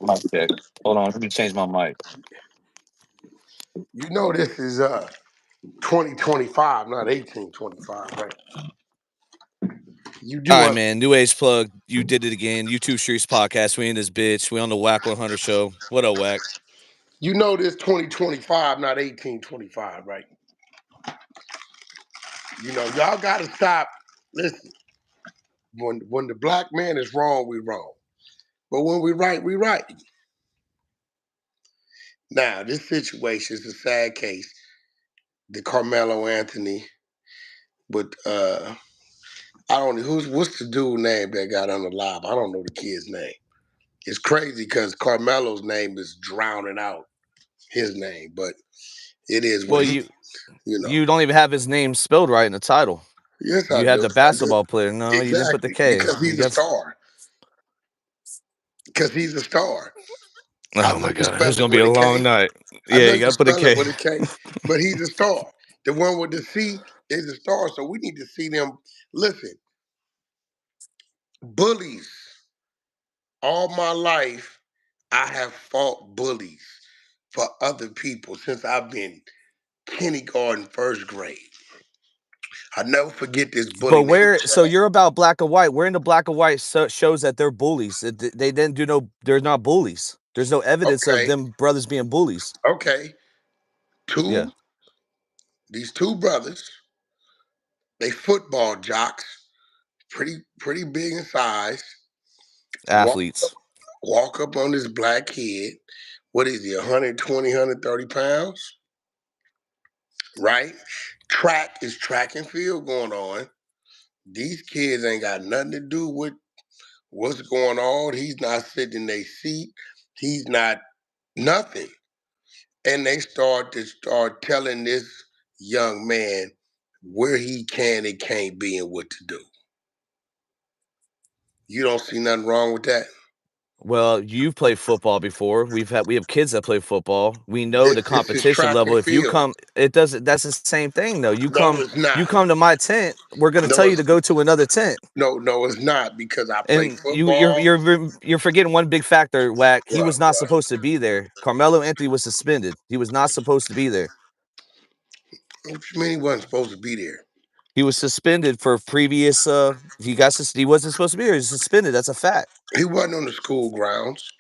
Mic check. Hold on, let me change my mic. You know this is 2025, not 1825, right? You All do right, us. man. New Age Plug. You did it again. YouTube Streets Podcast. We in this bitch. We on the Whack 100 show. What up, Whack? You know this 2025, not 1825, right? You know, y'all gotta stop. Listen, when the black man is wrong, we wrong. But when we right, we right. Now, this situation is a sad case. The Carmelo Anthony, but I don't know what's the dude name that got on the live. I don't know the kid's name. It's crazy because Carmelo's name is drowning out his name, but it is Well, what he, you know. you don't even have his name spelled right in the title. Yes, I You had do. the I do. basketball player. No, you didn't put the Exactly. K. Because You he's a got. star. Because he's a star. I Oh know my you God, spell it's it gonna be with a a long K. night. I Yeah, know you you gotta put a spell it K. with a K, but he's a star. The one with the C is a star. So we need to see them. Listen, bullies. All my life, I have fought bullies for other people since I've been kindergarten, first grade. I never forget this bully But named where? So Chad. you're about black and white. Where in the black and white shows that they're bullies? They didn't do no. They're not bullies. There's no evidence of Okay, them brothers being bullies. okay. Yeah, These two brothers, they football jocks, pretty big in size. Walk athletes. walk up on this black kid. What is he? 120, 130 pounds, right? Track and field going on. These kids ain't got nothing to do with what's going on. He's not sitting in their seat. He's not nothing. And they start telling this young man where he can and can't be and what to do. You don't see nothing wrong with that. Well, you've played football before. We have kids that play football. We know the This is competition track level. and If you field. come, it doesn't. That's the same thing, though. No, it's You not. come to my tent. We're gonna No, tell you it's to go to another tent. no, it's not because I play And football. you're forgetting one big factor, Whack. He was not What? supposed to be there. Carmelo Anthony was suspended. He was not supposed to be there. What you mean he wasn't supposed to be there? He was suspended for previous. He wasn't supposed to be there. He was suspended. That's a fact. He wasn't on the school grounds.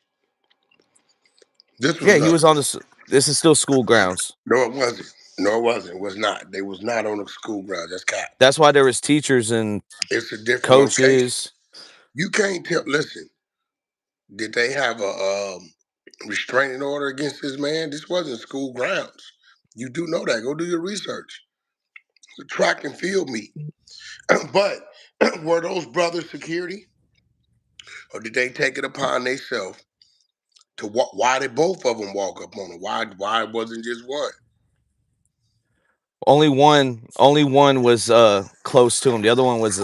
This was Yeah, he another. was on the. This is still school grounds. No, it wasn't. No, it wasn't. It was not. They was not on the school grounds. That's cap. That's why there was teachers and It's a different location. coaches. You can't tell. Listen, did they have a restraining order against this man? This wasn't school grounds. You do know that. Go do your research. The track and field meet. But were those brothers security, or did they take it upon themselves to walk? Why did both of them walk up on him? Why it wasn't just one? Only one was close to him. The other one was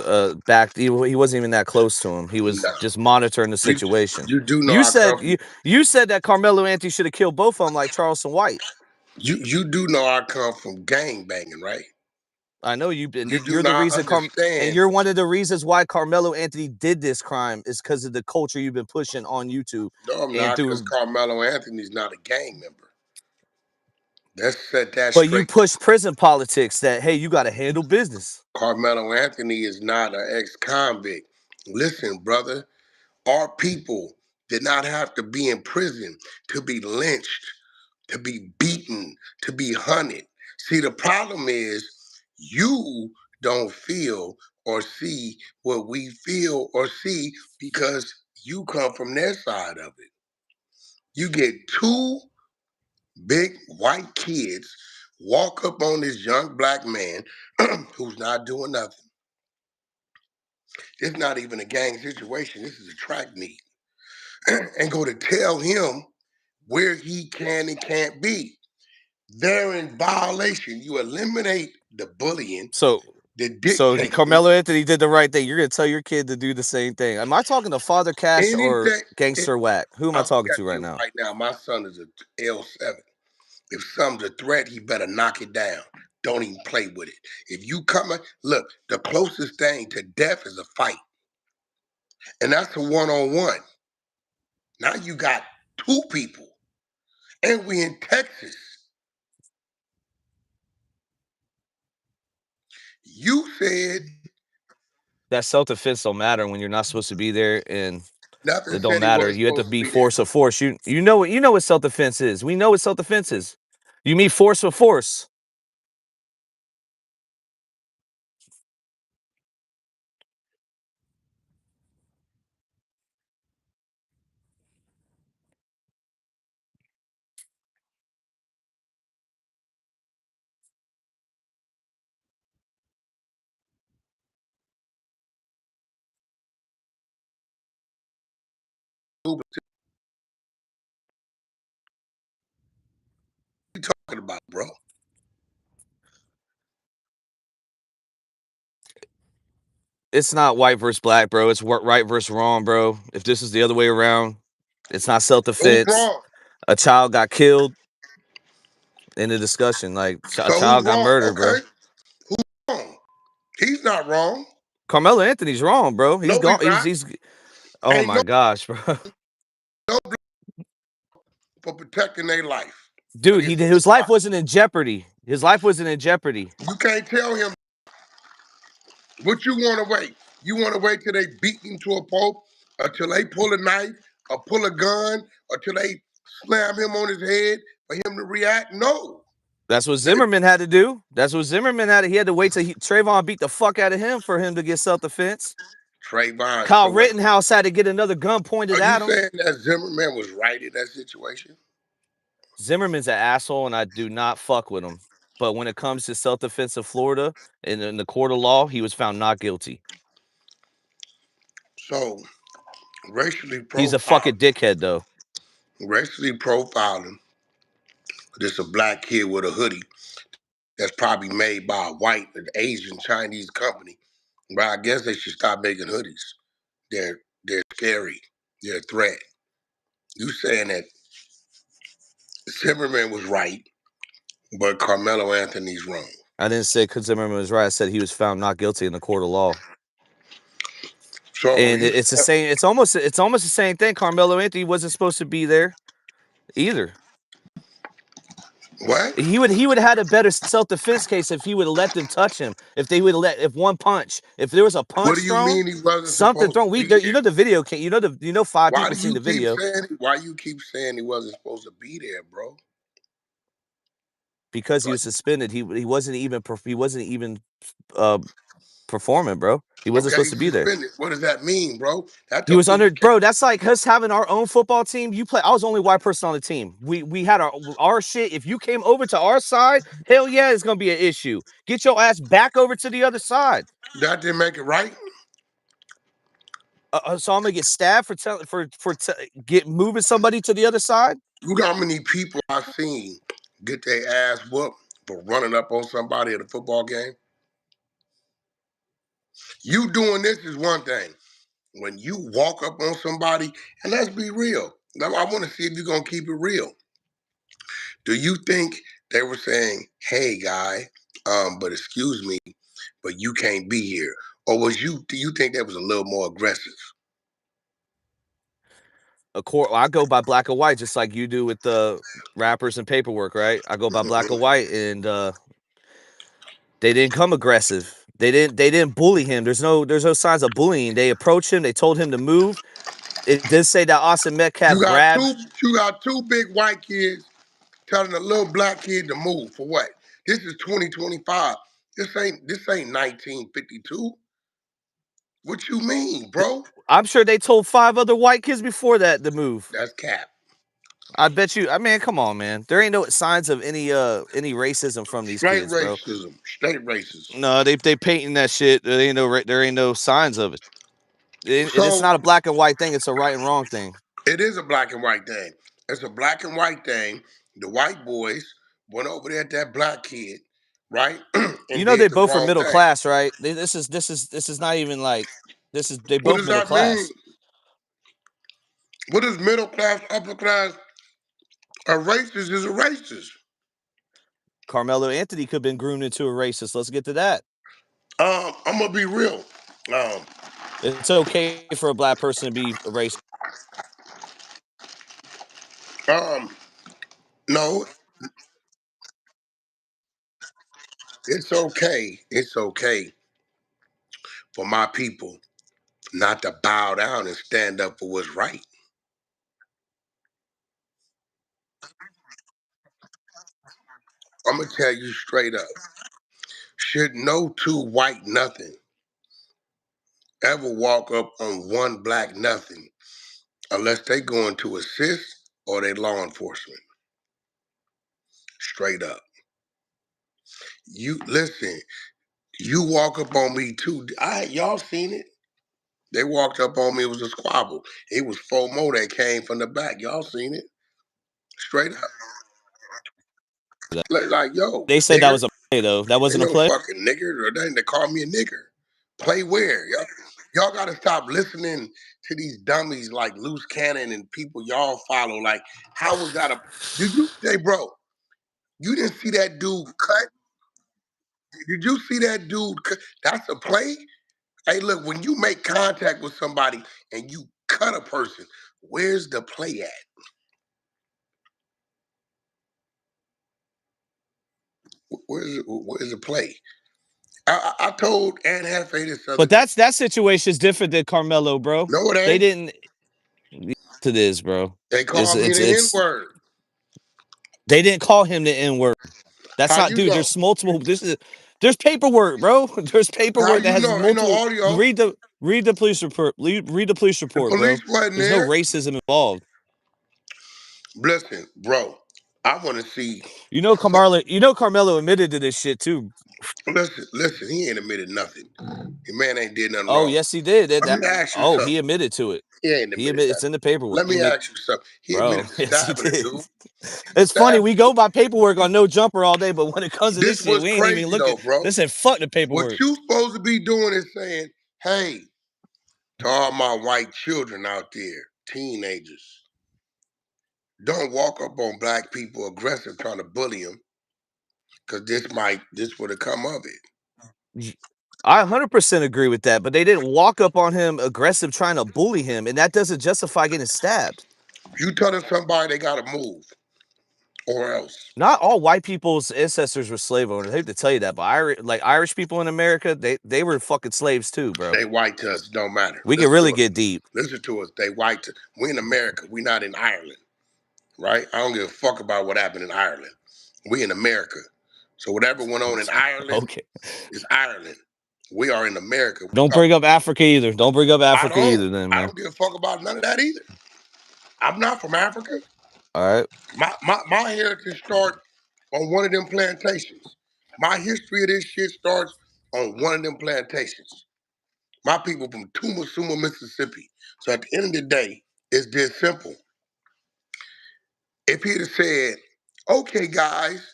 back. He wasn't even that close to him. He was No. just monitoring the You situation. you do know You I come said from you said that Carmelo Anthony should have killed both of them like Charleston White. you do know I come from gang banging, right? I know you've been. You do You're the not reason, and understand. you're one of the reasons why Carmelo Anthony did this crime is because of the culture you've been pushing on YouTube No, I'm and not, because through. Carmelo Anthony's not a gang member. Let's set that But you straight. push prison politics that hey, you got to handle business. Carmelo Anthony is not an ex-convict. Listen, brother, our people did not have to be in prison to be lynched, to be beaten, to be hunted. See, the problem is you don't feel or see what we feel or see because you come from their side of it. You get two big white kids walk up on this young black man who's not doing nothing. It's not even a gang situation. This is a track meet. And go to tell him where he can and can't be. They're in violation. You eliminate the bullying, So the dictating, Carmelo Anthony did the right thing. You're gonna tell your kid to do the same thing. Am I talking to Father Cash or anything. Gangster Whack? Who am I I'm talking to telling right you now? right now, my son is a L7. If something's a threat, he better knock it down. Don't even play with it. If you come, look, the closest thing to death is a fight. And that's a one-on-one. Now you got 2 people, and we in Texas. You said That self-defense don't matter when you're not supposed to be there, and nothing it don't said he matter. wasn't You have to supposed to be be there. force of force. You know what self-defense is. We know what self-defense is. You mean force of force. What you talking about, bro? It's not white versus black, bro. It's right versus wrong, bro. If this is the other way around, it's not Who's self-defense. wrong? A child got killed in the discussion. Like a So who's child got wrong? murdered, bro. Okay, who's wrong? He's not wrong. Carmelo Anthony's wrong, bro. He's No, gone. he's not. He's. Oh Ain't my gosh, bro. no black for protecting their life Dude, against his life anybody. wasn't in jeopardy. His life wasn't in jeopardy. You can't tell him what you want to wait. You want to wait till they beat him to a pulp, until they pull a knife or pull a gun, until they slam him on his head for him to react? No. That's what Zimmerman had to do. That's what Zimmerman had to. He had to wait till Trayvon beat the fuck out of him for him to get self-defense. Trayvon. Kyle So what? Rittenhouse had to get another gun Are pointed you at him. saying that Zimmerman was right in that situation? Zimmerman's an asshole, and I do not fuck with him. But when it comes to self-defense of Florida and in the court of law, he was found not guilty. So racially He's a profiling, fucking dickhead, though. racially profiling. This a black kid with a hoodie that's probably made by a white, an Asian, Chinese company. But I guess they should stop making hoodies. They're scary. They're a threat. You saying that Zimmerman was right, but Carmelo Anthony's wrong. I didn't say because Zimmerman was right. I said he was found not guilty in the court of law. So And you it's the same. It's almost the same thing. Carmelo Anthony wasn't supposed to be there either. what? He would have had a better self-defense case if he would have let them touch him. If they would have if one punch, if there was a What punch do you thrown, mean he wasn't something supposed thrown. to be You there? know the video. Five Why people do seen you the keep video saying? Why you keep saying he wasn't supposed to be there, bro? because he Like, was suspended. He wasn't even performing, bro. He wasn't okay, supposed to he's be there. suspended. What does that mean, bro? That He don't was mean under, you can't. bro. That's like us having our own football team. I was the only white person on the team. We had our shit. If you came over to our side, hell yeah, it's gonna be an issue. Get your ass back over to the other side. That didn't make it right. So I'm gonna get stabbed get moving somebody to the other side. You know how many people I've seen get their ass whooped for running up on somebody at a football game? You doing this is one thing. When you walk up on somebody, and let's be real. Now, I want to see if you're gonna keep it real. Do you think they were saying, "Hey, guy, but excuse me, but you can't be here," or do you think that was a little more aggressive? I go by black or white, just like you do with the rappers and paperwork, right? I go by black or Mhm. white, and they didn't come aggressive. They didn't bully him. There's no signs of bullying. They approached him. They told him to move. It did say that Austin Metcalf You got grabbed. two, you got two big white kids telling a little black kid to move for what? This is 2025. This ain't 1952. What you mean, bro? I'm sure they told 5 other white kids before that to move. That's cap. I bet you. I mean, come on, man. There ain't no signs of any racism from these Straight kids, bro. racism. Straight racist. No, they painting that shit. There ain't no signs of it. It's So not a black and white thing. It's a right and wrong thing. it is a black and white thing. It's a black and white thing. The white boys went over there at that black kid, right, You and know they did the both are wrong middle thing. class, right? This is not even like they What both does middle that mean? class. What is middle class, upper class? A racist is a racist. Carmelo Anthony could have been groomed into a racist. Let's get to that. I'm gonna be real. Um, It's okay for a black person to be a racist. Um, no, it's okay. It's okay for my people not to bow down and stand up for what's right. I'm gonna tell you straight up. Should no two white nothing ever walk up on one black nothing unless they going to assist or they law enforcement. Straight up. You listen, you walk up on me too. Y'all seen it. They walked up on me, it was a squabble. It was four more that came from the back. Y'all seen it. Straight up. Like, yo, They said that nigger. was a play though. That Ain't wasn't a no play. fucking nigger. Or they call me a nigger. Play where? Y'all gotta stop listening to these dummies like Loose Cannon and people y'all follow. Like, how was that a did you hey bro, you didn't see that dude cut? Did you see that dude cut? That's a play? Hey, look, when you make contact with somebody and you cut a person, where's the play at? Where's the play? I told Ann Hefe this other But day. that situation is different than Karmelo, bro. No, it They ain't. didn't. To this, bro. They It's called me it's the N it's. word. They didn't call him the N word. That's How not, you dude. know? There's multiple. There's paperwork, bro. There's How paperwork that you has know? Ain't no multiple. audio. Read the police report. Read the police The report, police bro. wasn't There's no there. racism involved. Listen, bro, I want to see. You know Carmelo admitted to this shit too. Listen, he ain't admitted nothing. The man ain't did nothing Oh wrong. yes, he did. Let me ask you Oh, something. he admitted to it. He ain't He admitted admit it's nothing. in the paperwork. Let me ask you something. He Bro. admitted to Yes, he stabbing a did. dude. He It's funny. stabbed. We go by paperwork on no jumper all day, but when it comes to this This shit, was we ain't even crazy looking. though, bro. Listen, fuck the What paperwork. you supposed to be doing is saying, "Hey, to all my white children out there, teenagers, don't walk up on black people aggressive trying to bully them, because this would have come of it." I 100% agree with that, but they didn't walk up on him aggressive trying to bully him, and that doesn't justify getting stabbed. You telling somebody they gotta move or else. Not all white people's ancestors were slave owners. I hate to tell you that, but Irish people in America, they were fucking slaves too, bro. They white to us, don't matter. We can Listen really to us. get deep. Listen to us. They white. We in America. We not in Ireland, right? I don't give a fuck about what happened in Ireland. We in America. So whatever went on in Ireland Okay. is Ireland. We are in America. We Don't talk. bring up Africa either. Don't bring up I Africa don't. either, then, I man. don't give a fuck about none of that either. I'm not from Africa. All right. My heritage starts on one of them plantations. My history of this shit starts on one of them plantations. My people from Tumasuma, Mississippi. So at the end of the day, it's this simple. If he'd have said, "Okay, guys,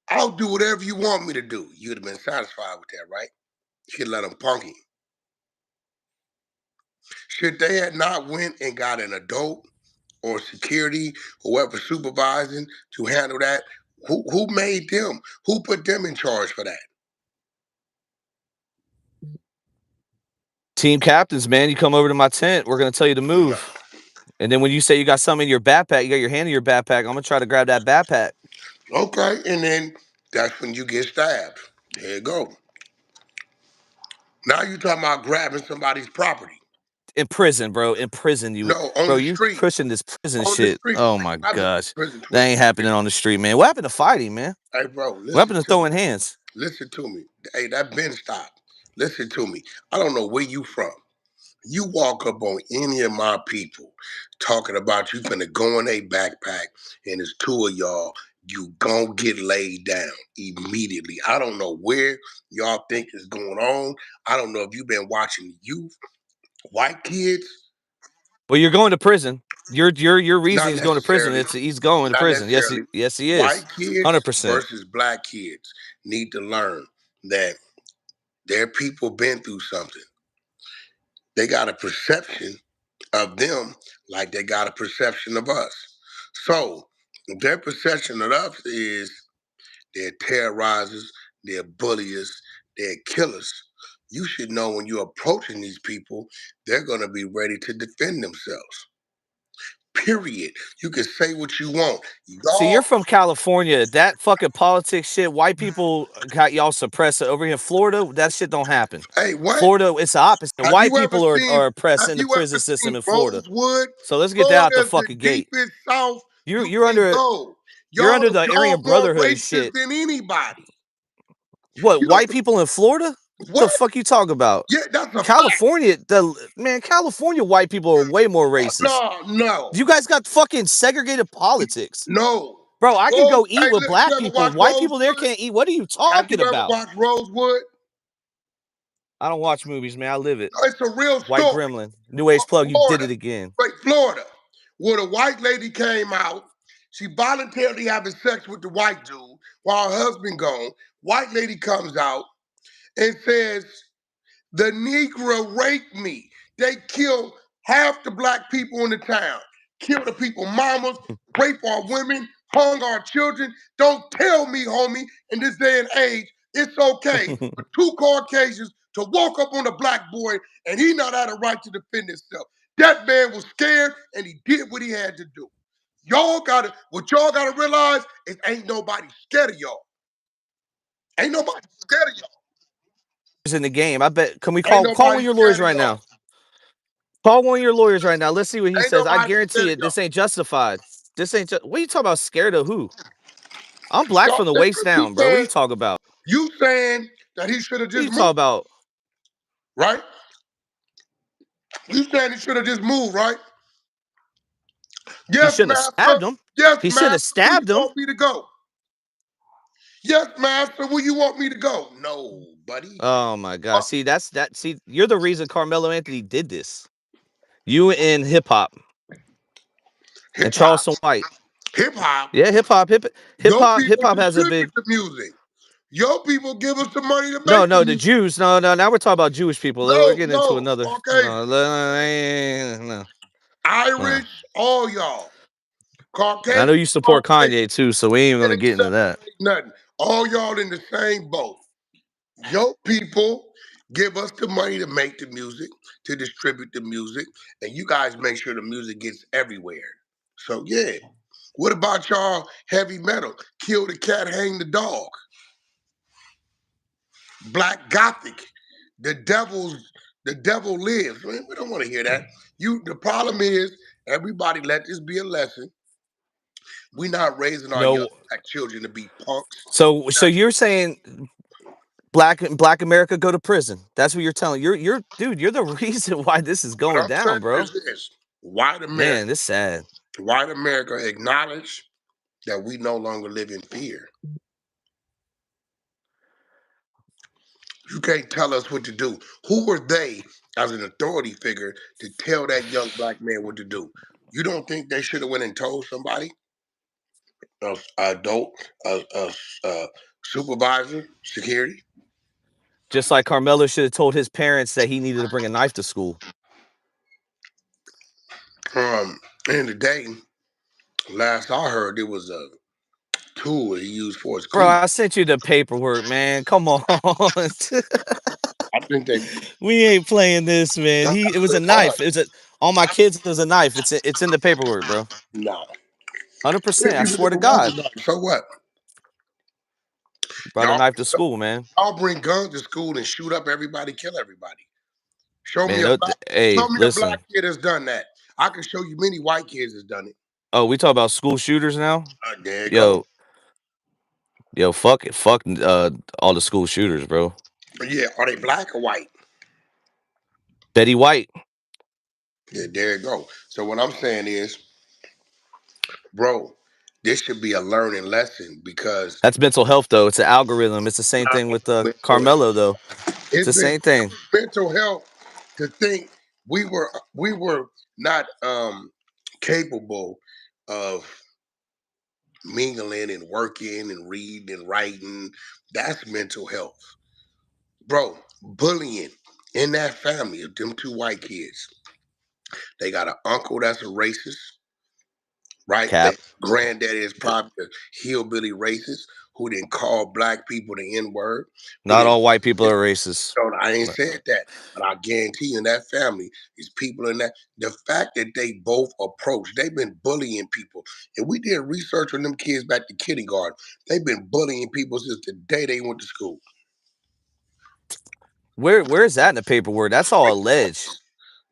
I'll do whatever you want me to do," you'd have been satisfied with that, right? You'd let him punk him. Should they had not went and got an adult or security, whoever supervising to handle that, who made them? Who put them in charge for that? Team captains, man, you come over to my tent. We're gonna tell you to No. move. And then when you say you got something in your backpack, you got your hand in your backpack. I'm gonna try to grab that backpack. Okay, and then that's when you get stabbed. There you go. Now you talking about grabbing somebody's property. In prison, bro. In prison, No, on bro. the You street. pushing this prison On the shit. street. Oh my I've been to gosh, prison that 20 ain't happening years. on the street, man. What happened to fighting, man? Hey, bro, What listen happened to to me. throwing hands? Listen to me. Hey, that been stopped. Listen to me. I don't know where you from. You walk up on any of my people talking about you finna go in a backpack and it's two of y'all, you gon' get laid down immediately. I don't know where y'all think is going on. I don't know if you've been watching youth, white kids, Well, you're going to prison. Your reason not he's going to prison. necessarily, He's going to not prison. necessarily. Yes he is. White kids 100%. versus black kids need to learn that their people been through something. They got a perception of them like they got a perception of us. So their perception of us is they're terrorizers, they're bullies, they're killers. You should know when you're approaching these people, they're going to be ready to defend themselves. Period. You can say what you want. See, you're Y'all, from California. That fucking politics shit, white people got y'all suppressed. Over here in Florida, that shit don't happen. hey, what? Florida, it's the opposite. Have White you ever people seen? are oppressed Have in the you prison ever system seen in Florida. Rosewood? So let's get that out the Florida's the fucking gate. deepest south You're you you're can under go. you're under Y'all, the y'all Aryan more Brotherhood and racist shit. than anybody. What, You don't white people in Florida? The what? fuck you talking about? Yeah, that's a fact. California, California white people are way more racist. No, no, You guys got fucking segregated politics. no. Bro, I can Rose, go eat hey, with listen, you black ever people. watch White people there Rosewood? can't eat. What are you Have talking you ever about? watched Rosewood? I don't watch movies, man. I live it. It's a real White story. Gremlin. New Age Plug, you did Florida, it again. right? Florida, where the white lady came out. She voluntarily having sex with the white dude while her husband gone. White lady comes out and says, "The Negro raped me. They killed half the black people in the town, killed the people mamas, rape our women, hung our children. Don't tell me, homie, in this day and age, it's okay for two Caucasians to walk up on a black boy and he not had a right to defend himself. That man was scared and he did what he had to do. What y'all gotta realize is ain't nobody scared of y'all. Ain't nobody scared of y'all. In the game. I bet. Can we Ain't call one nobody of your lawyers scared of right y'all. now? Call one of your lawyers right now. Let's see what he Ain't says. I nobody scared guarantee of it. y'all. This ain't justified. This ain't. What are you talking about? Scared of who? I'm black Y'all, from the waist listen, down, bro. What are you talking about? you saying that he should have What are just you talking moved, about? right? You saying he should have just moved, right? He Yes, shouldn't have master. stabbed him. Yes, He shouldn't have master. Where you stabbed him. want me to go? Yes, master. Where you want me to go? No, buddy. Oh my god. See, that's that. See, you're the reason Carmelo Anthony did this. You and hip hop and Hip hop. Charleston White. Hip hop. Yeah, Your hip people hop has a distribute big. the music. Your people give us the money to No, make the no, the music. Jews. No, no. Now we're talking about Jewish people. We're No, getting into no. another. Caucasian, No, no, no. Irish, all y'all. I know Caucasian, you support Caucasian. Kanye too, so we ain't It gonna ain't get into that. separate nothing. All y'all in the same boat. Your people give us the money to make the music, to distribute the music, and you guys make sure the music gets everywhere. So yeah. What about y'all heavy metal? Kill the cat, hang the dog. Black Gothic. The devil's the devil lives. Man, we don't want to hear that. The problem is everybody let this be a lesson. We're not raising our young No. black children to be punks. So you're saying black America go to prison? That's what you're telling. You're dude. You're the reason why this is What going I'm saying down, bro. is this: white America, Man, this sad. white America acknowledge that we no longer live in fear. You can't tell us what to do. Who were they as an authority figure to tell that young black man what to do? You don't think they should have went and told somebody, a adult, a supervisor, security? Just like Carmelo should have told his parents that he needed to bring a knife to school. In the day, last I heard, it was a tool he used for his Bro, cleat. I sent you the paperwork, man. Come on. I think they. We ain't playing this, man. That's It was a what it was. knife. It was a all my kids. It was a knife. It's in the paperwork, bro. No. 100%. If I you swear to never want God. the knife, so what? Brought a Y'all, knife to school, man. y'all bring guns to school and shoot up everybody, kill everybody. Show me Man, a black. hey, Show me a black listen. kid that's done that. I can show you many white kids that's done it. Oh, we talk about school shooters now? There you go. Yo, fuck it. Fuck all the school shooters, bro. But yeah, are they black or white? Betty White. Yeah, there you go. So what I'm saying is, bro, this should be a learning lesson because That's mental health, though. It's an algorithm. It's the same thing with mental Carmelo, health. though. It's It's the been same thing. mental health to think we were not capable of mingling and working and reading and writing. That's mental health. Bro, bullying in that family of them two white kids. They got an uncle that's a racist. right? That Cap. granddaddy is probably a hillbilly racist who didn't call black people the N word. Who Not didn't? all white people are racist. No, I ain't said that, but I guarantee you, in that family, these people in that, the fact that they both approach, they've been bullying people, and we did research on them kids back to kindergarten. They've been bullying people since the day they went to school. Where's that in the paperwork? That's all alleged.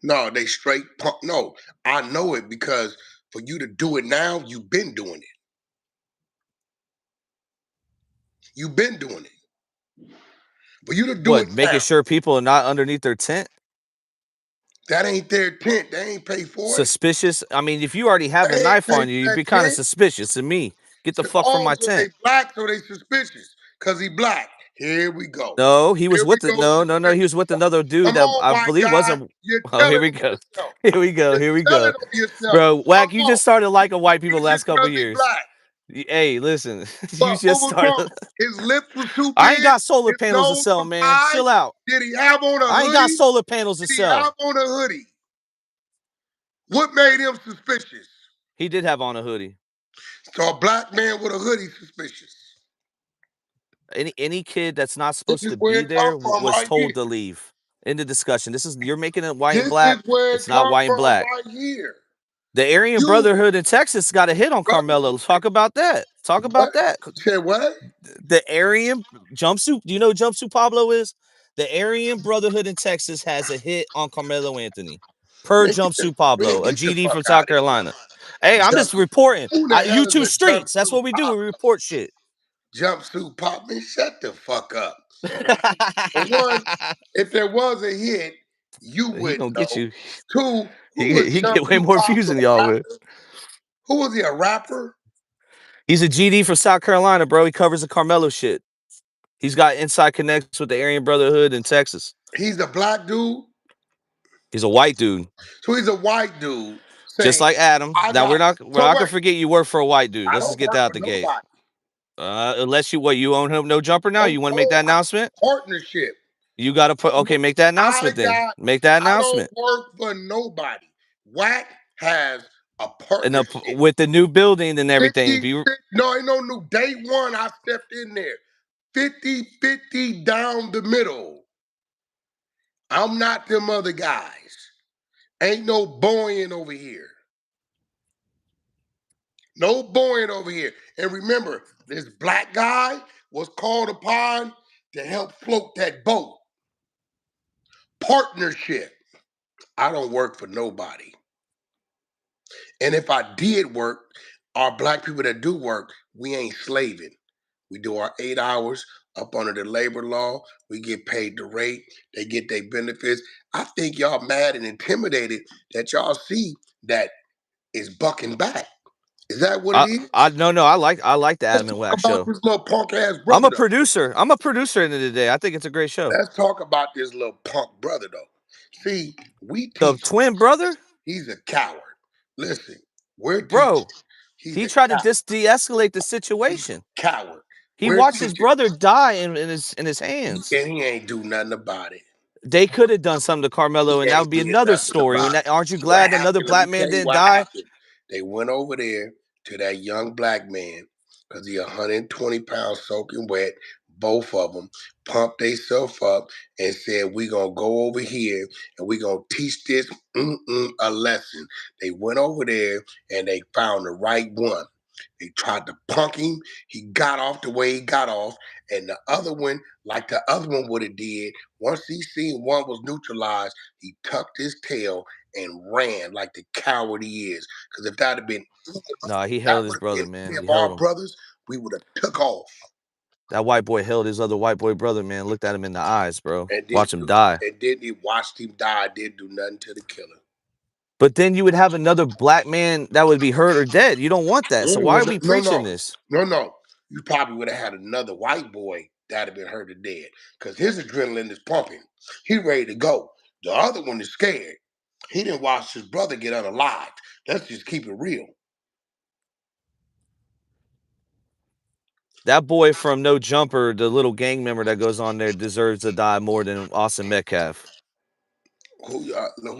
No, they straight punk. No, I know it because for you to do it now, you've been doing it. You've been doing it. For you to do it What, making now, sure people are not underneath their tent? that ain't their tent. They ain't pay for it. Suspicious? I mean, if you already have a They ain't knife pay on for you, you'd that be kind of tent. suspicious to me. Get the fuck from Oh, my so they tent. black, so they suspicious. Cause he black. Here we go. No, he was Here we with it. go. No. He was with another dude Come that on, I white believe guy. wasn't. You're Oh, here telling we on go. yourself. Here we go. You're Here we telling go. on yourself. Bro, Come Whack, you on. just started liking white people the It's last just couple because he years. black. Hey, listen, you But what just was started. wrong? His lips was too I ain't big. got solar His panels to nose sell, was man. high. Chill out. Did he have on a I ain't got hoodie? solar panels to Did he sell. have on a hoodie? What made him suspicious? He did have on a hoodie. So a black man with a hoodie suspicious. Any kid that's not This supposed is to where be it come there from was right here. told to leave. In the discussion, you're making it white and This black. is where it It's not come white and from black. right here. The Aryan You, Brotherhood in Texas got a hit on brother, Karmelo. Let's talk about that. Talk what? about that. You said what? The Aryan jumpsuit. Do you know who jumpsuit Pablo is? The Aryan Brotherhood in Texas has a hit on Carmelo Anthony. Per jumpsuit Man, Pablo, a get the GD fuck from out South of here. Carolina. Hey, I'm just Jump, reporting. who the hell is YouTube a streets. That's jumpsuit what we do. pop? We report shit. Jumpsuit pop? Man, shut the fuck up. For one, if there was a hit, you He would gonna get know. you. Two, who was He get way jumpsuit more pop? views than A y'all would. rapper? Who was he? A rapper? He's a GD from South Carolina, bro. He covers the Carmelo shit. He's got inside connects with the Aryan Brotherhood in Texas. He's a black dude. He's a white dude, So he's a white dude just saying, like Adam. "I Now got." we're So not gonna wait, forget you work for a white dude. I Let's just don't get that work out for the gate. nobody. Unless you own him no jumper now. Oh, You want to make oh, that I announcement? partnership. You got to put okay. Make that I announcement then. got. Make that I don't announcement. work for nobody. Whack has a And partnership. with the new building and everything, 50, no, ain't no new. Day one, I stepped in there. 50-50 down the middle. I'm not them other guys. Ain't no Boeing over here. No Boeing over here. And remember, this black guy was called upon to help float that boat. Partnership. I don't work for nobody. And if I did work, our black people that do work, we ain't slaving. We do our 8 hours up under the labor law. We get paid the rate. They get their benefits. I think y'all mad and intimidated that y'all see that is bucking back. Is that what it is? I no I like the Let's Adam and talk Wax about show. this little punk ass I'm brother a though. producer. I'm a producer in the day. I think it's a great show. Let's talk about this little punk brother though. See, we The teach twin brother, he's a coward. Listen, we're teaching bro. he's He a tried to coward. de-escalate the He's situation. a coward. He We're watched his teaching, brother die in his hands. and he ain't do nothing about it. They could have done something to He Carmelo, and that would ain't be did another nothing story. about it. Aren't you What glad that another happened? Let me black man tell you didn't what die? happened. They went over there to that young black man because he 120 pounds soaking wet. Both of them pumped themselves up and said, "We gonna go over here and we gonna teach this a lesson." They went over there and they found the right one. They tried to punk him. He got off the way he got off. And the other one, like the other one would have did, once he seen one was neutralized, he tucked his tail and ran like the coward he is. Because if that had been Nah, he that held his would have brother, been man. any He of held our him. brothers, we would have took off. That white boy held his other white boy brother, man. Looked at him in the eyes, bro. And Watch him die. then he watched him die, didn't do nothing to the killer. But then you would have another black man that would be hurt or dead. You don't want that. So why are we No, preaching this? no. You probably would have had another white boy that'd have been hurt or dead because his adrenaline is pumping. He ready to go. The other one is scared. He didn't watch his brother get unalived. Let's just keep it real. That boy from No Jumper, the little gang member that goes on there, deserves to die more than Austin Metcalf. Who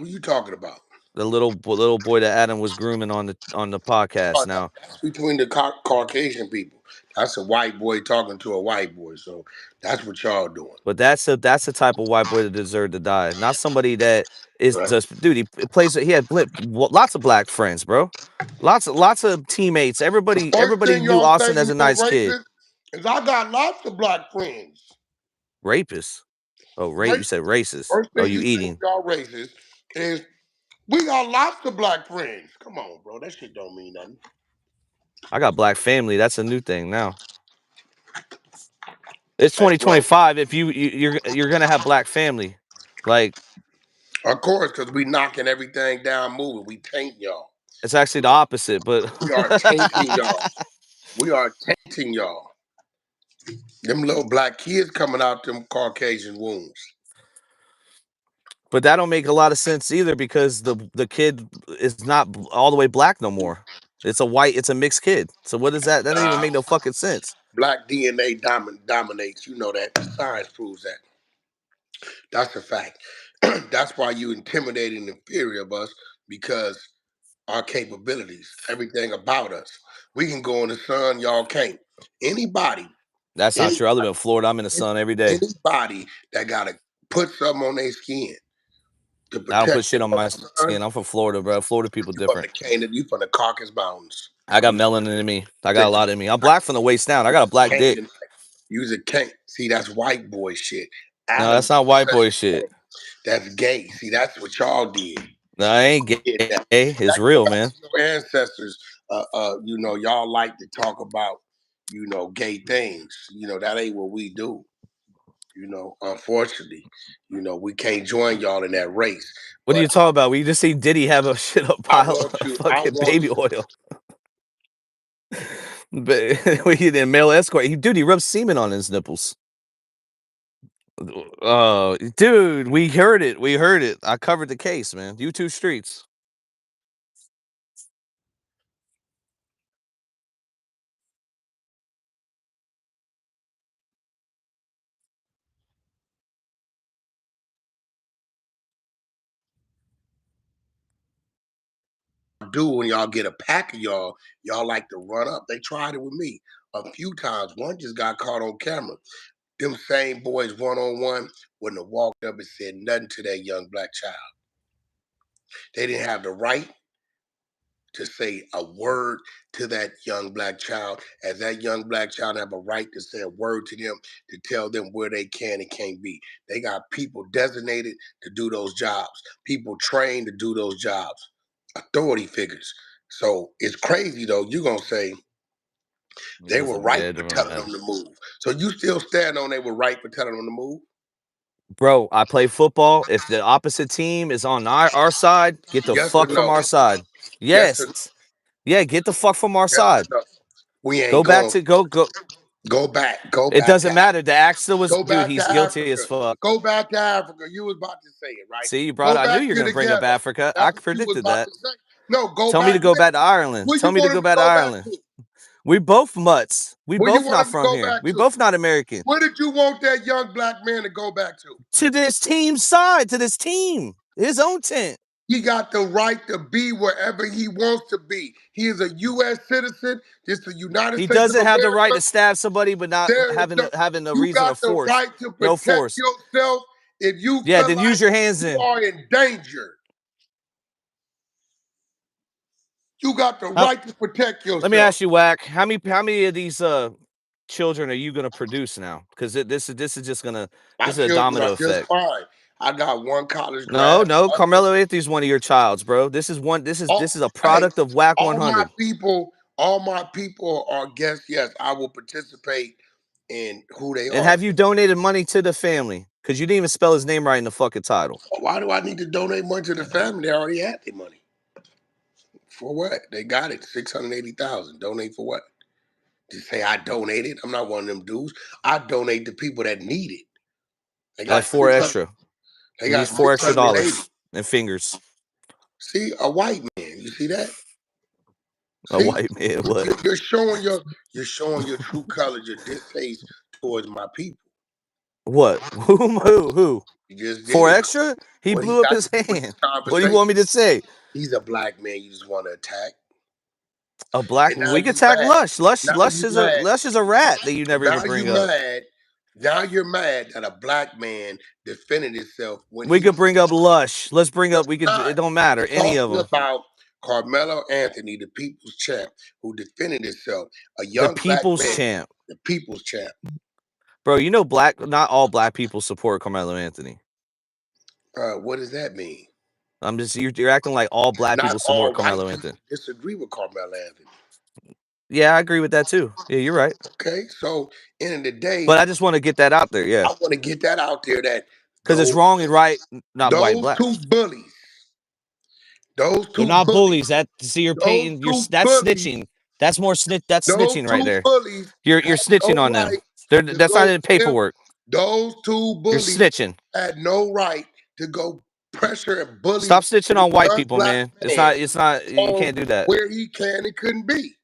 you talking about? The little boy that Adam was grooming on the podcast. Oh, Now, that's between the Caucasian people. That's a white boy talking to a white boy. So that's what y'all doing. but that's the type of white boy that deserved to die, not somebody that is Right. just dude. He plays. He had lots of black friends, bro. Lots of teammates. First Everybody thing knew y'all say Austin when as a you're nice kid. racist is I got lots of black friends. Rapist. Oh, rape. Right? You said racist. First Oh, thing you you say when eating. y'all racist is we got lots of black friends. Come on, bro. That shit don't mean nothing. I got black family. That's a new thing now. It's Hey, bro. 2025. If you're gonna have black family, like Of course, because we knocking everything down, moving. We taint y'all. it's actually the opposite. But We are tainting y'all. We are tainting y'all. Them little black kids coming out them Caucasian wombs. but that don't make a lot of sense either because the kid is not all the way black no more. It's a mixed kid. So what is that? That doesn't even make no fucking sense. Black DNA dominates. You know that. Science proves that. That's a fact. That's why you intimidating and fear of us because our capabilities, everything about us. We can go in the sun, y'all can't. Anybody, That's not true. I live anybody, in Florida. I'm in the sun every day. anybody that gotta put something on their skin to I don't put protect shit them on from my the sun, skin. I'm from Florida, bro. Florida people you from different. the Canaan, you from the Caucasus Mountains. I got You melanin in me. I got a take lot in me. I'm black from the waist down. I got a black dick. Canaanite. Use a can't. See, that's white boy shit. No, Adam that's not white said boy shit. that's gay. See, that's what y'all did. No, I ain't gay. Did that. It's That go real, back man. to your ancestors. Y'all like to talk about, gay things. That ain't what we do. Unfortunately, we can't join y'all in that race. What are But you talking about? We just see Diddy have a shit up I pile want of you. I fucking want baby oil. But he didn't male escort. He rubs semen on his nipples. Oh, dude, we heard it. We heard it. I covered the case, man. YouTube streets. do when y'all get a pack of y'all like to run up. They tried it with me a few times. One just got caught on camera. Them same boys one on one wouldn't have walked up and said nothing to that young black child. They didn't have the right to say a word to that young black child, as that young black child have a right to say a word to them to tell them where they can and can't be. They got people designated to do those jobs, people trained to do those jobs, authority figures. So it's crazy though. You're gonna say they were right for telling them to move. So you still stand on they were right for telling them to move? Bro, I play football. If the opposite team is on our side, get the Yes or fuck from no? our side. Yes or Yes. Yeah, get the fuck from our yes or side. no? We Go ain't back going. to go. Go back. Go It back to doesn't matter. Africa. The act still was, Go dude, back to he's guilty as Africa. fuck. Go back to Africa. You was about to say it, right? See, you brought Go I knew back you were to gonna the bring up ghetto. Africa. I That's what you was predicted about that. to say. No, go Tell me to back go where? back to Ireland. Where Tell you me to want him go to back to go back Ireland. to? We both mutts. We Where you both want not him to from go here. back We to? both not American. Where did you want that young black man to go back to? To this team's side, to this team. His own tent. He got the right to be wherever he wants to be. He is a U.S. citizen. This is the United He States of doesn't have the right America. to stab somebody, but not There is no. having a You reason got of the force. right to No protect force. yourself if you Yeah, feel then use like your hands you then. are in danger. You got the How, right to protect let me yourself. ask you, Whack. How many of these children are you gonna produce now? Because this is just gonna My this is a children domino are just effect. fine. I got one college No, grad. no, Carmelo Anthony's one of your childs, bro. This is one. All, This is a hey, product of Whack all my 100. people, are guests. Yes, I will participate in who they And are. have you donated money to the family? Because you didn't even spell his name right in the fucking title. Why do I need to donate money to the family? They already had their money. For what? They got it. 680,000. Donate for what? Just say I donated. I'm not one of them dudes. I donate to people that need it. They Like got four 600. extra. They He got needs $4 680. extra and fingers. See, a white man. You see that? A See, white man. What? you're showing your true colors, your distaste towards my people. What? Who? You just For did. extra? He What he blew up got his to do with hand. this What do you conversation? want me to say? He's a black man you just want to attack. A black And now we could you tag mad. Lush. Lush Now Lush you is a mad. Lush is a rat that you never even Now you bring up. mad. Now you're mad that a black man defended himself when We he could bring up Lush. Let's bring was up. We could. not. It don't matter. We're Any of talking them. about Carmelo Anthony, the people's champ, who defended himself, a The young black people's man, champ, the people's champ. bro. You know, not all black people support Carmelo Anthony. What does that mean? I'm just you're acting like all black Not people support all white Carmelo people Anthony. disagree with Carmelo Anthony. Yeah, I agree with that too. Yeah, you're right. Okay, so end of the day, But I just want to get that out there. Yeah, I want to get that out there that because it's those wrong and right, not white and those black. two bullies, those They're two not bullies, bullies. That see, you're those painting. two That's bullies, snitching. That's more snitch. That's those snitching right two there. bullies You're had snitching no on them. right to That's not go in kill. paperwork. Those two You're bullies snitching. had no right to go pressure and bully Stop snitching a on white young people, black man. It's man not. It's not. You on can't do that. where he can and couldn't be.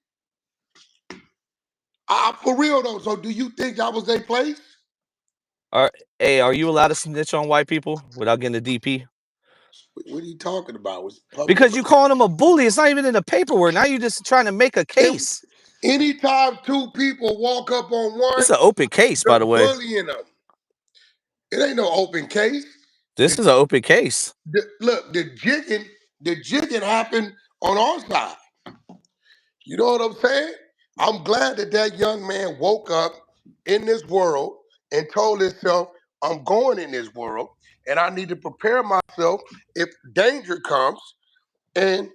For real though. So do you think that was their place? Hey, are you allowed to snitch on white people without getting a DP? What are you talking about? Was public? Because you calling them a bully. It's not even in the paperwork. Now you're just trying to make a It, case. anytime two people walk up on This one, is an open case, by you're the way. bullying them. It ain't no open case. This is an open case. Look, the jigging happened on our side. You know what I'm saying? I'm glad that that young man woke up in this world and told himself, I'm going in this world and I need to prepare myself if danger comes. And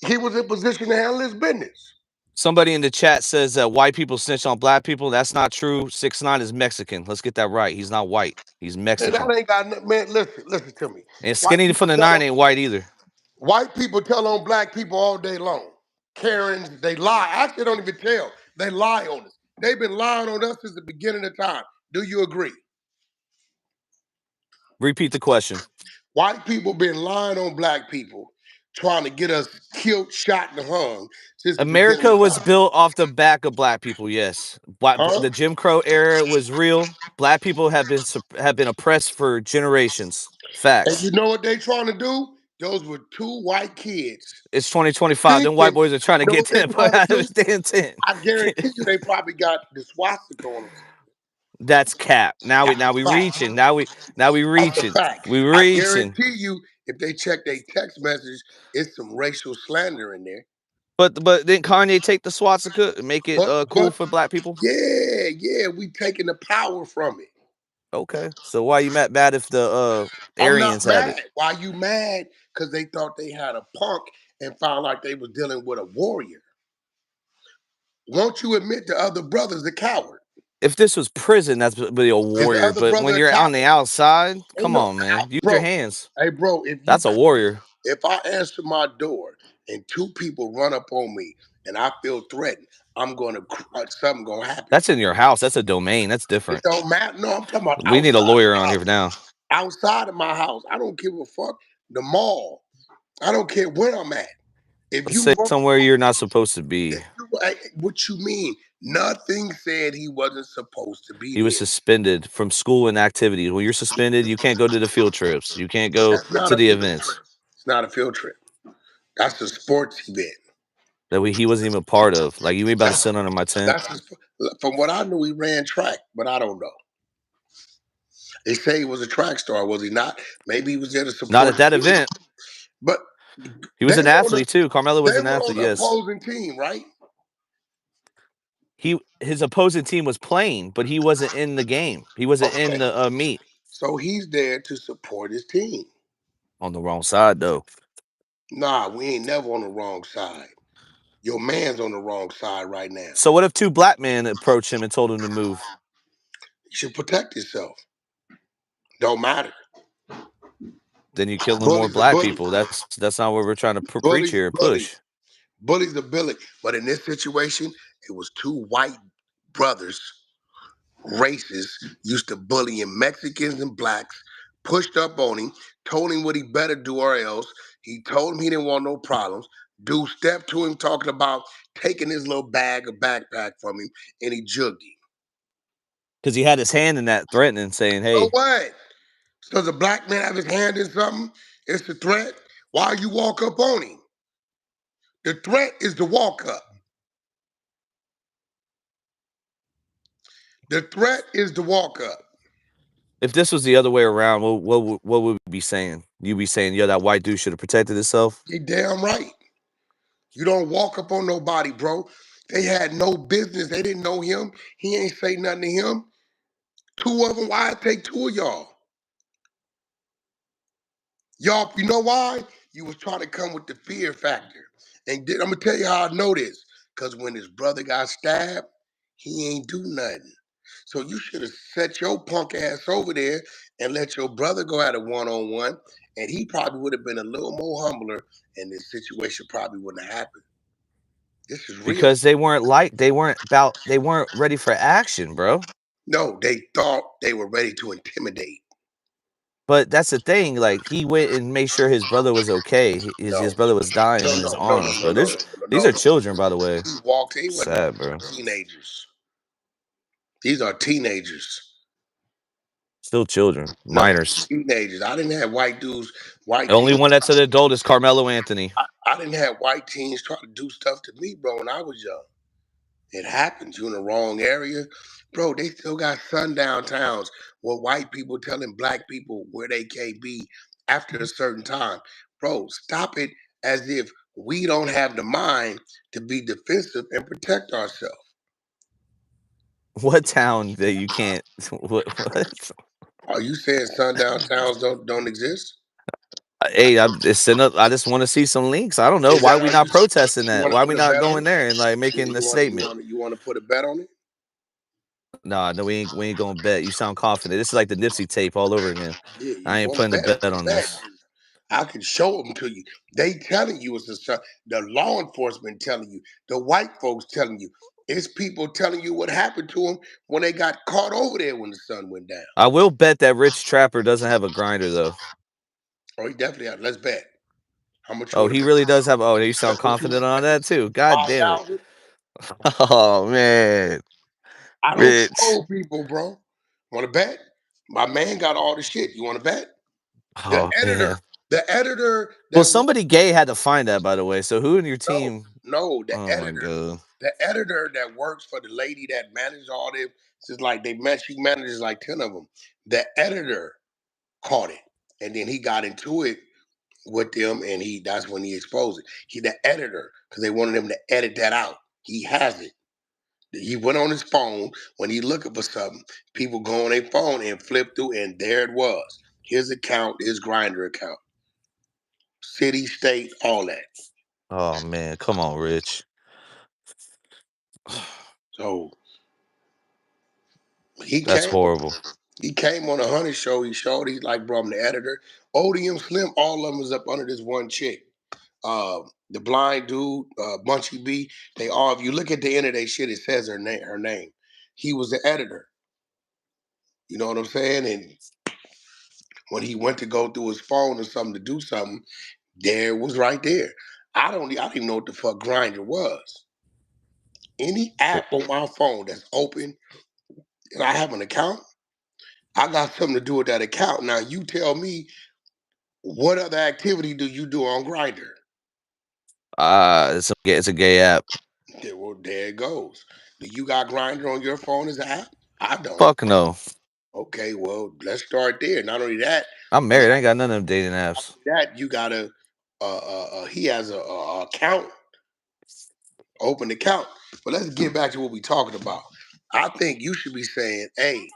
he was in position to handle his business. Somebody in the chat says that white people snitch on black people. That's not true. 6ix9ine is Mexican. Let's get that right. He's not white. He's And Mexican. that ain't got man. Listen to me. And White Skinny people from the tell Nine on, ain't white either. white people tell on black people all day long. Karens, they lie. Actually, don't even tell. They lie on us. They've been lying on us since the beginning of time. Do you agree? Repeat the question. White people been lying on black people, trying to get us killed, shot, and hung since the beginning America of was time. built off the back of black people. Yes, Huh? the Jim Crow era was real. Black people have been oppressed for generations. And you Facts. know what they trying to do? Those were two white kids It's 2025. Them white thinking, boys are trying to you know get what they to put trying to out of do? his damn tent. I guarantee you they probably got the swastika on them. That's cap. Now we That's now a we fact. reaching. Now we That's a reaching. fact. We I reaching. guarantee you, if they check their text message, it's some racial slander in there. But didn't Kanye take the swastika and make it cool But for black people? yeah, we taking the power from it. Okay. So why you mad if the I'm not Aryans have mad. it? Why you mad? Because they thought they had a punk and found like they was dealing with a warrior. Won't you admit the other brother's a coward? If this was prison, that's be a Is the warrior. other But brother when a you're on the coward? outside, Ain't come no on, man. Use your bro. hands. Hey, bro, if you That's a warrior. if I answer my door and two people run up on me and I feel threatened, I'm gonna something gonna happen. That's in your house. That's a domain. That's It different. don't matter. No, I'm talking about We need a outside of lawyer my on here house. now. Outside of my house, I don't give a fuck. The mall. I don't care where I'm at. If Let's you say run somewhere you're not supposed to be. what you mean? Nothing said he wasn't supposed to be He was there. suspended from school and activities. When you're suspended, you can't go to the field trips. You can't go That's not to a the field trip. events It's not a field trip. That's a sports event. that he wasn't even a part of. Like you ain't about to That's, sit under my tent. that's from what I knew. He ran track, but I don't know. They say he was a track star. Was he not? Maybe he was there to Not support at his that team. event. But He was they an were on the athlete too. Carmelo was they an were athlete. on the Yes. opposing team, right? His opposing team was playing, but he wasn't in the game. He wasn't in Okay. the meet. So he's there to support his team. On the wrong side though. Nah, we ain't never on the wrong side. Your man's on the wrong side right now. So what if two black men approached him and told him to move? He should protect himself. Don't matter. Then you killing more Bullies are black bullies. people. That's not what we're trying to preach Bullies are here. bullies. Push. Bullies are bullies. But in this situation, it was two white brothers, racists, used to bullying Mexicans and blacks, pushed up on him, told him what he better do or else. He told him he didn't want no problems. Dude stepped to him talking about taking his little bag or backpack from him, and he jugged him. Because he had his hand in that threatening, saying, So "Hey." what? So does a black man have his hand in something? It's a threat. Why you walk up on him? The threat is to walk up. The threat is to walk up. If this was the other way around, what would we be saying? You be saying, "Yo, that white dude should have protected himself." You damn right. You don't walk up on nobody, bro. They had no business. They didn't know him. He ain't say nothing to him. Two of them. Why I take two of y'all? Y'all, you know why? You was trying to come with the fear factor. And I'm gonna tell you how I know this. Cause when his brother got stabbed, he ain't do nothing. So you should have set your punk ass over there and let your brother go at a one-on-one, and he probably would have been a little more humbler, and this situation probably wouldn't have happened. This is real. Because they weren't ready for action, bro. No, they thought they were ready to intimidate. But that's the thing. Like he went and made sure his brother was okay. His No, brother was dying no, in his no, no, no, arms, no, bro. no, There's no, these no, are no. children, by the way. He walked. He wasn't Sad, bro. teenagers. These are teenagers. Still children, No, minors. teenagers. I didn't have white dudes, The white only teens. one that's an adult is Carmelo Anthony. I didn't have white teens try to do stuff to me, bro, when I was young. It happens. You in the wrong area. Bro, they still got sundown towns where white people telling black people where they can't be after a certain time. Bro, stop it as if we don't have the mind to be defensive and protect ourselves. What town that you can't? What? Are you saying sundown towns don't exist? Hey, I just want to see some links. I don't know Is why that we how not protesting you that. want to Why we put a not bet on going it? there and like making a statement? You want to put a bet on it? Nah, no, we ain't gonna bet. You sound confident. This is like the Nipsey tape all over again. Yeah, I you ain't want to putting a bet? bet on Bet. this. I can show them to you. They telling you it's a sun. The law enforcement telling you. The white folks telling you. It's people telling you what happened to them when they got caught over there when the sun went down. I will bet that Rich Trapper doesn't have a grinder though. Oh, he definitely had. Let's bet. How much you Oh, want he to really does have. Oh, you bet? sound confident on that too. God damn it. 5,000? Oh man, I don't Rich. troll people, bro. Want to bet? My man got all the shit. You want to bet? The Oh editor, man. the editor Well, that somebody gay had to find that, by the way. So who in your no, team? no, Oh my god. the editor that works for the lady that manages all this. It's like she manages like 10 of them. The editor caught it, and then he got into it with them, and that's when he exposed it. He the editor because they wanted him to edit that out. He has it. He went on his phone when he looking for something. People go on their phone and flip through, and there it was. His account, his grinder account, city, state, all that. Oh man, come on, Rich. So he That's came. horrible. He came on a Honey show. He showed he's like, bro, I'm the editor. ODM Slim, all of them was up under this one chick. The blind dude, Bunchy B. They all, if you look at the end of their shit, it says her name. Her name. He was the editor. You know what I'm saying? And when he went to go through his phone or something to do something, there it was right there. I didn't even know what the fuck Grinder was. Any app on my phone that's open and I have an account, I got something to do with that account. Now you tell me, what other activity do you do on Grinder? It's a gay app. Yeah, well, there it goes. Do you got Grinder on your phone as an app? I don't. Fuck no. Okay, well, let's start there. Not only that, I'm married. I ain't got none of them dating apps. you gotta. He has a account, open account. But let's get back to what we talking about. I think you should be saying, "Hey,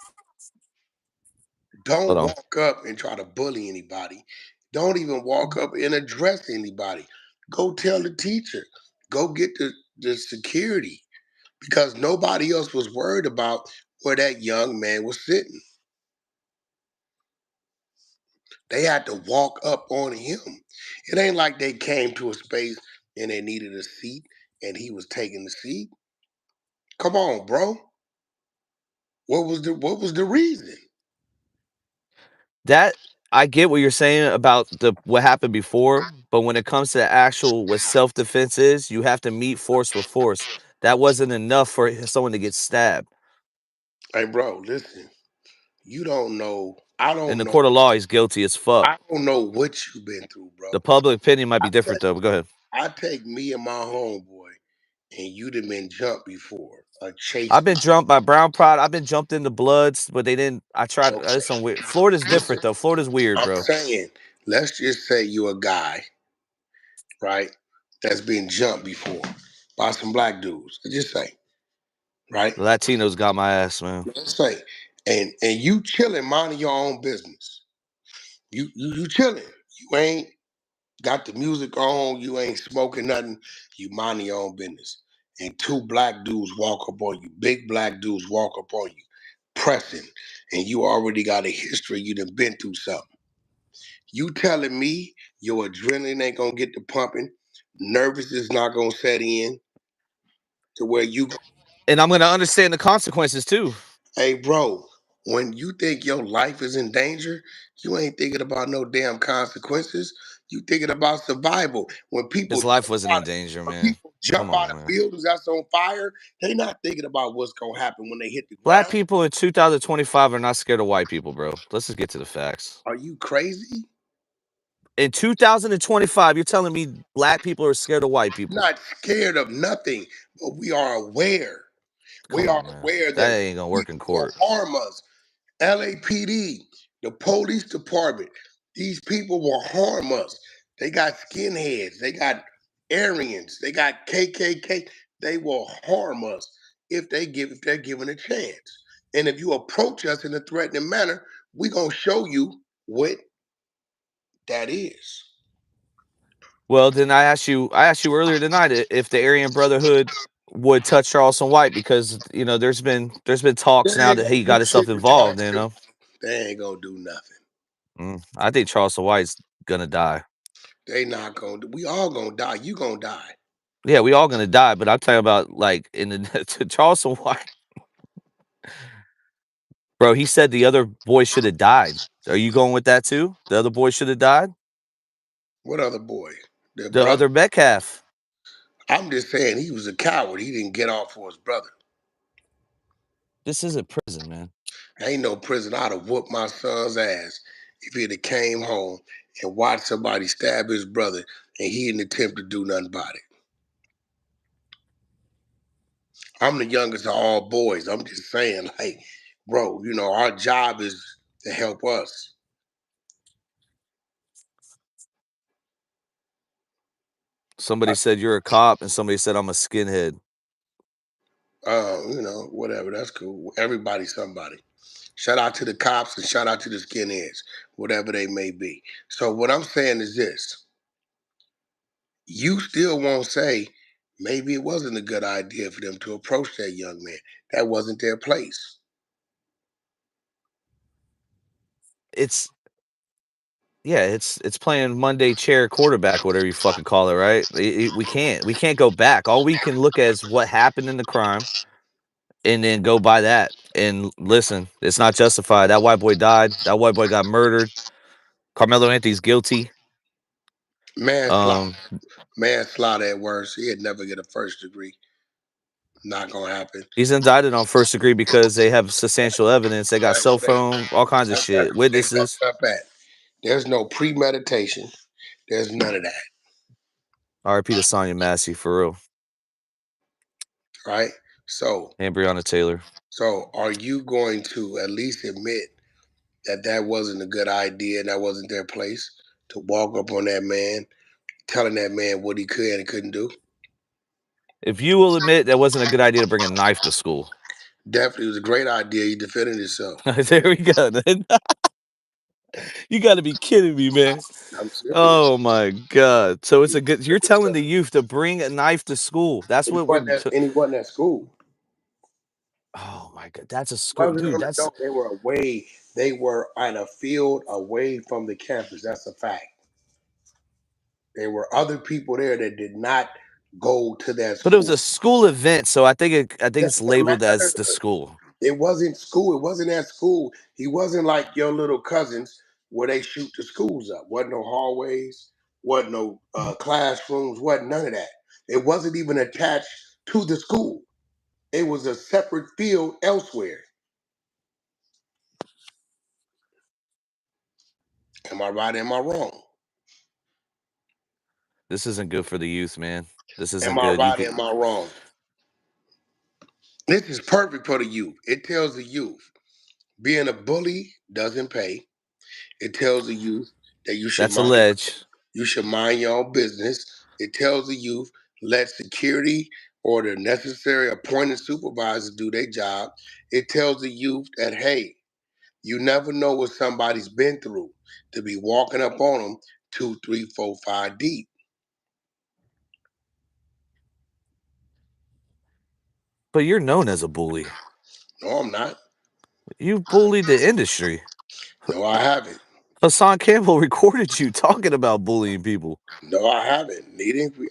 Hold don't on. walk up and try to bully anybody. Don't even walk up and address anybody. Go tell the teacher. Go get the security because nobody else was worried about where that young man was sitting. They had to walk up on him. It ain't like they came to a space and they needed a seat and he was taking the seat. Come on, bro. What was the reason? That I get what you're saying about what happened before, but when it comes to the actual what self defense is, you have to meet force with force. That wasn't enough for someone to get stabbed. Hey, bro, listen. You don't know. I In don't the know. court of law, he's guilty as fuck. I don't know what you've been through, bro. The public opinion might I be different take, though, but go ahead. I take me and my homeboy, and you'd have been jumped before. A chase. I've been jumped by brown pride. I've been jumped into bloods, but they didn't. I tried. Okay. It's some weird. Florida's different though. Florida's weird, I'm bro. saying, let's just say you're a guy, right, that's been jumped before by some black dudes. Let's just say, right? The Latinos got my ass, man. Let's say, and you chilling, minding your own business. You chilling. You ain't got the music on. You ain't smoking nothing. You minding your own business. And two black dudes walk up on you. Big black dudes walk up on you, pressing, and you already got a history. You done been through something. You telling me your adrenaline ain't gonna get to pumping, nervous is not gonna set in to where you, And I'm gonna understand the consequences too. hey bro, when you think your life is in danger, you ain't thinking about no damn consequences. You thinking about survival. His life wasn't in danger, When man. people jump Come out on, of man. buildings that's on fire, they not thinking about what's gonna happen when they hit the Black ground. people in 2025 are not scared of white people, bro. Let's just get to the facts. Are you crazy? In 2025, you're telling me black people are scared of white people? Not scared of nothing, but we are aware. We Come are on, man. aware That that ain't gonna work in people will court. harm us. LAPD, the police department, these people will harm us. They got skinheads, they got Aryans, they got KKK. They will harm us if they're given a chance. And if you approach us in a threatening manner, we gonna show you what that is. Well, then I asked you earlier tonight if the Aryan Brotherhood would touch Charleston White because there's been They talks now ain't that gonna he do got himself shit to involved. Charleston. They ain't gonna do nothing. I think Charleston White's gonna die. They not gonna do. We all gonna die. You gonna die. Yeah, we all gonna die, but I'm talking about like in the to Charleston White, bro. He said the other boy should have died. Are you going with that too? The other boy should have died. What other boy? Their The brother? other Metcalf. I'm just saying he was a coward. He didn't get off for his brother. This isn't prison, man. Ain't no prison. I'd have whooped my son's ass if he'd have came home and watched somebody stab his brother and he didn't attempt to do nothing about it. I'm the youngest of all boys. I'm just saying, like, bro, our job is to help us. Somebody said you're a cop, and somebody said I'm a skinhead. Whatever. That's cool. Everybody's somebody. Shout out to the cops and shout out to the skinheads, whatever they may be. So what I'm saying is this: you still won't say maybe it wasn't a good idea for them to approach that young man. That wasn't their place. It's Yeah, it's playing Monday chair quarterback, whatever you fucking call it, right? We can't go back. All we can look at is what happened in the crime, and then go by that. And listen, it's not justified. That white boy died. That white boy got murdered. Carmelo Anthony's guilty. Manslaughter, Um, manslaughter at worst. He'd never get a first degree. Not gonna happen. he's indicted on first degree because they have substantial evidence. They got cell phone, all kinds of That's where shit, they witnesses. fucked up at. There's no premeditation. There's none of that, R.I.P. to Sonya Massey for real, right? So, and Breonna Taylor. so are you going to at least admit that that wasn't a good idea and that wasn't their place to walk up on that man, telling that man what he could and couldn't do? If you will admit that wasn't a good idea to bring a knife to school, Definitely was a great idea. He defended himself. there we go. You got to be kidding me, man. I'm serious. Oh my god. So it's He a good you're defended telling himself. the youth to bring a knife to school. That's what we're And he wasn't at school. Oh my god. That's a school. Wasn't Dude, on the that's dope. They were away. They were on a field away from the campus. That's a fact. There were other people there that did not go to that but it was school. a school event, so I think it's Doesn't labeled as matter. the school. It wasn't school. It wasn't at school. He wasn't like your little cousins where they shoot the schools up. Wasn't no hallways. Wasn't no classrooms. Wasn't none of that. It wasn't even attached to the school. It was a separate field elsewhere. Am I right? Am I wrong? This isn't good for the youth, man. This Am isn't I good. You right? could Am I wrong? This is perfect for the youth. It tells the youth being a bully doesn't pay. It tells the youth that that's alleged. you should mind your own business. It tells the youth let security or the necessary appointed supervisors do their job. It tells the youth that hey, you never know what somebody's been through to be walking up on them 2, 3, 4, 5 deep. But you're known as a bully. No, I'm not. You bullied the industry. No, I haven't. Hassan Campbell recorded you talking about bullying people. No, I haven't.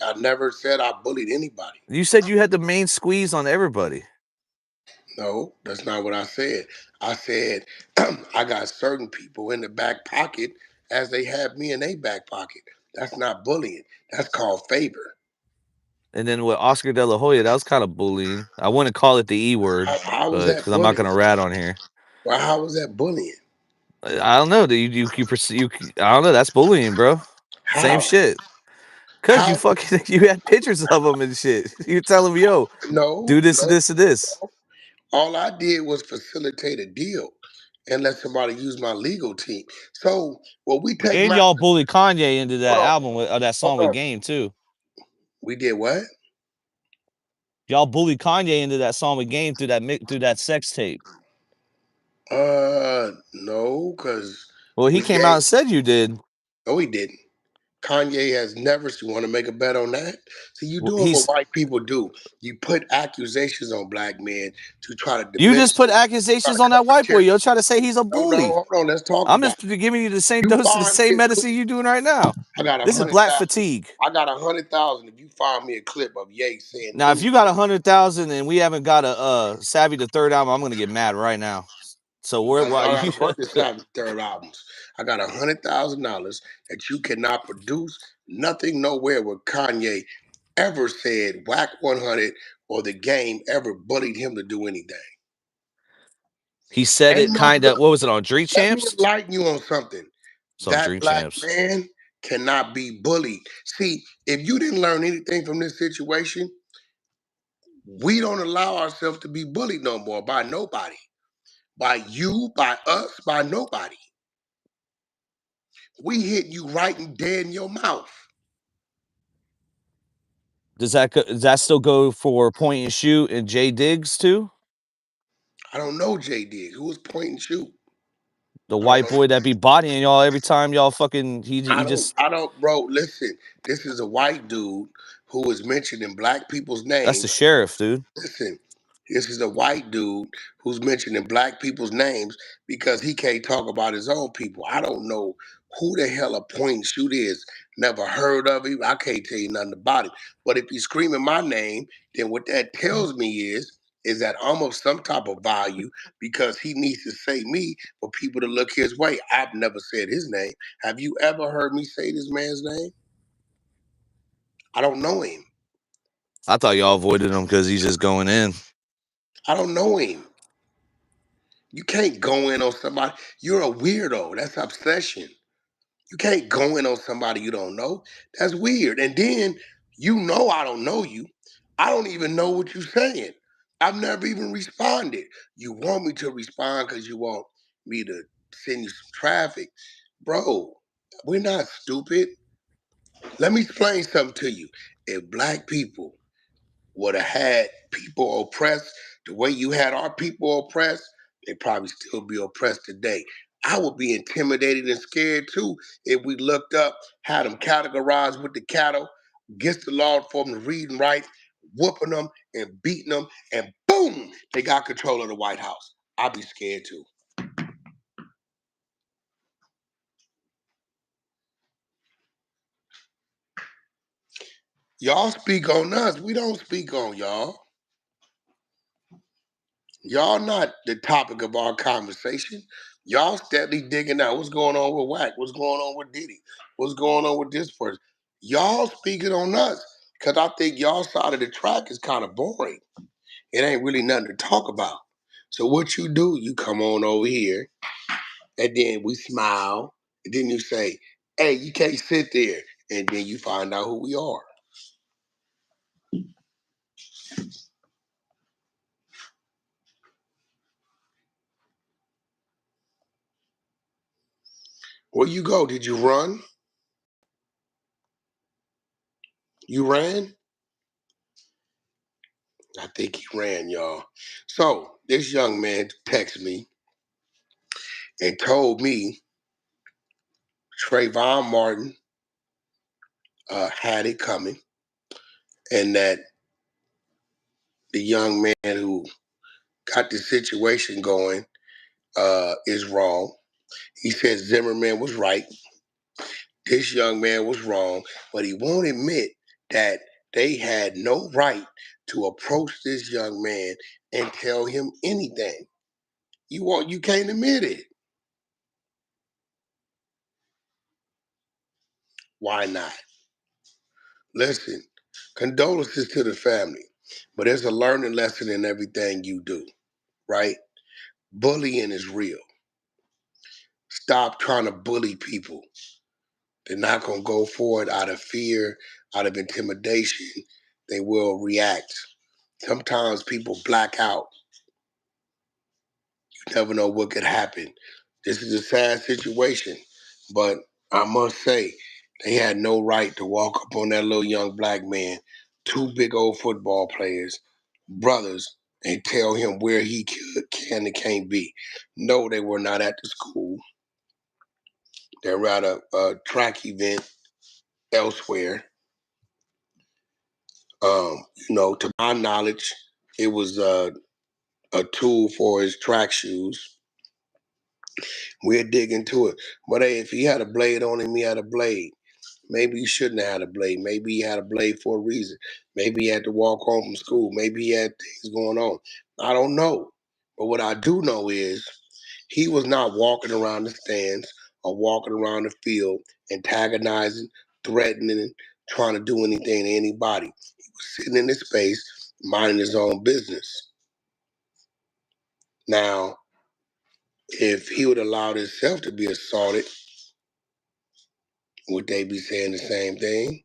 I never said I bullied anybody. You said you had the main squeeze on everybody. No, that's not what I said. I said I got certain people in the back pocket as they have me in their back pocket. That's not bullying. That's called favor. And then with Oscar De La Hoya, that was kind of bullying. I wouldn't call it the E word, How was but that because I'm not bullying? going to rat on here. Well, how was that bullying? I don't know. I don't know. That's bullying, bro. Same How? shit. Cause you How? fucking you had pictures of them and shit. You telling me, yo, No, do this and no, this and this. no. All I did was facilitate a deal and let somebody use my legal team. So, well, we take And my y'all bullied Kanye into that hold on, album with that hold song with on. Game too. We did what? Y'all bullied Kanye into that song with Game through that sex tape. No, because Well, he we came out gave. and said you did. No, he didn't. Kanye has never. You want to make a bet on that? See, you doing what He's white people do. You put accusations on black men to try to You just diminish put them, try accusations to on that cover white boy. character. You're trying to say he's a No, no, bully. hold on. Let's talk I'm about just giving you the same it. You dose of the find me same a clip. medicine you doing right now. I got a This is hundred black thousand. fatigue. I got 100,000. If you find me a clip of Ye saying Now, if you got 100,000 and we haven't got a Savvy the Third album, I'm gonna get mad right now. So where y'all why you? got to work this out in third albums. I got $100,000 that you cannot produce nothing nowhere where Kanye ever said whack 100 or the game ever bullied him to do anything. He said And it kind of. look, What was it on Drink let me Champs? enlighten you on something. It's on That Drink black Champs. man cannot be bullied. See, if you didn't learn anything from this situation, we don't allow ourselves to be bullied no more by nobody. By you, by us, by nobody. We hit you right and dead in your mouth. Does that still go for point and shoot and Jay Diggs too? I don't know J Diggs. Who was point and shoot? The I don't white know. boy that be bodying y'all every time y'all fucking he just I don't, bro. Listen, this is a white dude who is mentioning black people's that's the names. sheriff, dude. Listen, this is a white dude who's mentioning black people's names because he can't talk about his own people. I don't know who the hell a point and shoot is. Never heard of him. I can't tell you nothing about him. But if he's screaming my name, then what that tells me is that I'm of some type of value because he needs to say me for people to look his way. I've never said his name. Have you ever heard me say this man's name? I don't know him. I thought y'all avoided him because he's just going in. I don't know him. You can't go in on somebody. You're a weirdo. That's obsession. You can't go in on somebody you don't know. That's weird. And then you know I don't know you. I don't even know what you're saying. I've never even responded. You want me to respond because you want me to send you some traffic. Bro, we're not stupid. Let me explain something to you. If black people would have had people oppressed the way you had our people oppressed, they'd probably still be oppressed today. I would be intimidated and scared too if we looked up, had them categorized with the cattle, against the law for them to read and write, whooping them and beating them, and boom, they got control of the White House. I'd be scared too. Y'all speak on us. We don't speak on y'all. Y'all not the topic of our conversation. Y'all steadily digging out what's going on with Wack, what's going on with Diddy, what's going on with this person. Y'all speaking on us because I think y'all side of the track is kind of boring. It ain't really nothing to talk about. So what you do, you come on over here and then we smile And then you say, hey, you can't sit there. And then you find out who we are. Where you go? Did you run? You ran? I think he ran, y'all. So this young man texted me and told me Trayvon Martin had it coming, and that the young man who got the situation going is wrong. He said Zimmerman was right. This young man was wrong, but he won't admit that they had no right to approach this young man and tell him anything. You can't admit it. Why not? Listen, condolences to the family, but there's a learning lesson in everything you do, right? Bullying is real. Stop trying to bully people. They're not going to go for it out of fear, out of intimidation. They will react. Sometimes people black out. You never know what could happen. This is a sad situation, but I must say, they had no right to walk up on that little young black man, two big old football players, brothers, and tell him where he can and can't be. No, they were not at the school. They were at a track event elsewhere. To my knowledge, it was a tool for his track shoes. We'll dig into it. But hey, if he had a blade on him, he had a blade. Maybe he shouldn't have had a blade. Maybe he had a blade for a reason. Maybe he had to walk home from school. Maybe he had things going on. I don't know. But what I do know is he was not walking around the stands or walking around the field antagonizing, threatening, trying to do anything to anybody. He was sitting in his space, minding his own business. Now, if he would allow himself to be assaulted, would they be saying the same thing?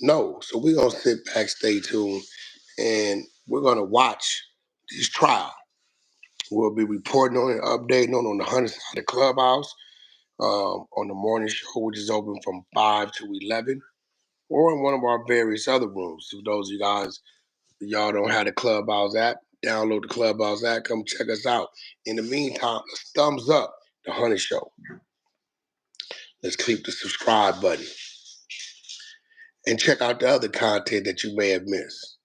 No. So we're going to sit back, stay tuned, and we're going to watch this trial. We'll be reporting on it, updating on the 100 side of the clubhouse on the morning show, which is open from 5 to 11, or in one of our various other rooms. For those of you guys, y'all don't have the clubhouse app, download the clubhouse app, come check us out. In the meantime, let's thumbs up the 100 show. Let's click the subscribe button and check out the other content that you may have missed.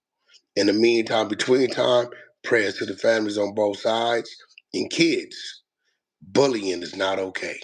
In the meantime, between time, prayers to the families on both sides and kids. Bullying is not okay.